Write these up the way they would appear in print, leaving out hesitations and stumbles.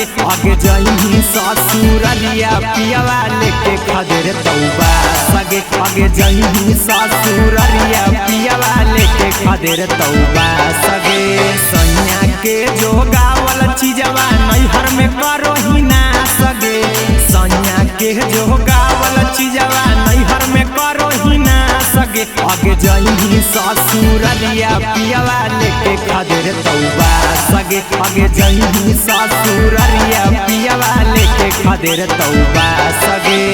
सगे आगे जाई ससुरलिया पियावा लेके खदेर तौबा सगे आगे जाई ससुरलिया पियावा लेके खदेर तौबा सगे सैया के जो गावल चीजवा नैहर में करो ही ना सगे सैया के जो गावल चीजवा नैहर में करो ही ना सगे आगे जाई ससुरलिया पियावा लेके खदेर तौबा सगे आगे जाई ससुरलिया पियावा लेके खदेर तौबा सगे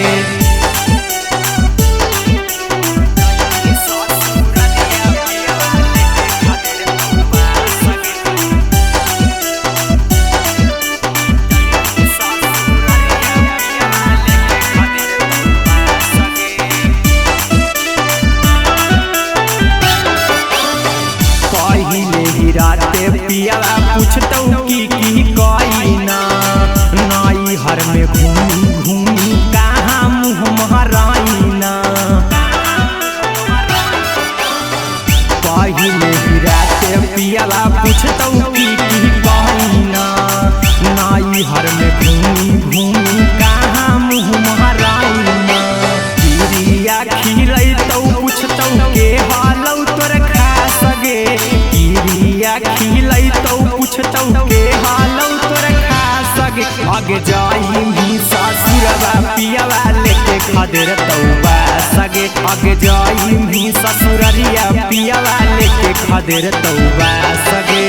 राते पियावा पूछतौ की कईना नाई हर में घूमी घूमी कहाँ मुँह महराइना पहिले ही राते पियावा पूछतौ की कईना नाई हर में घूमी घूमी कहाँ मुँह महराइना गिरिया खिलैतौ पूछतौ के हालौ तोर खा सगे खिलैतौ पूछतौ के हालौ तोर खा सगे आगे जाई ससुरवा पियावा लेके खदेर तौबा सगे आगे जाई ससुरलिया पियावा लेके खदेर तौबा सगे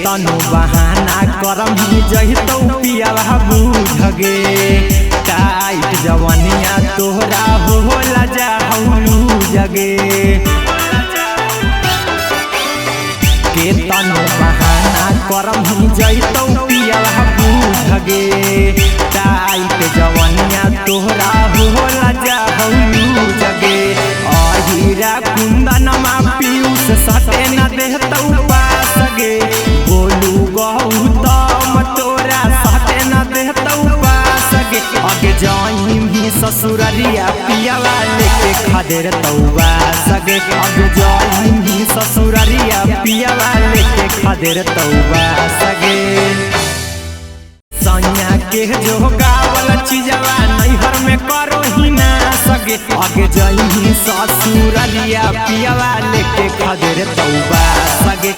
तनु बहाना करम ही जहितौ पियावा बूझगे टाइट जवनिया तोहरा होला जाहु जगे के तनु बहाना करम ही जहितौ पियावा बूझगे टाइट जवनिया तोहरा होला जाहु जगे अहिरा कुंदनमा पीयूष सटे न देहतौ सगे बोलू गौतम तोरा सटे न देहतौ सगे आगे जाई ससुरलिया पियावा लेके खदेर तौबा सगे आगे जाई ससुरलिया पियावा लेके खदेर तौबा सगे सैया के जो गावल चीजवा नैहर में करो ही ना सगे आगे जाई ससुरलिया पियावा लेके खदेर तौबा सगे।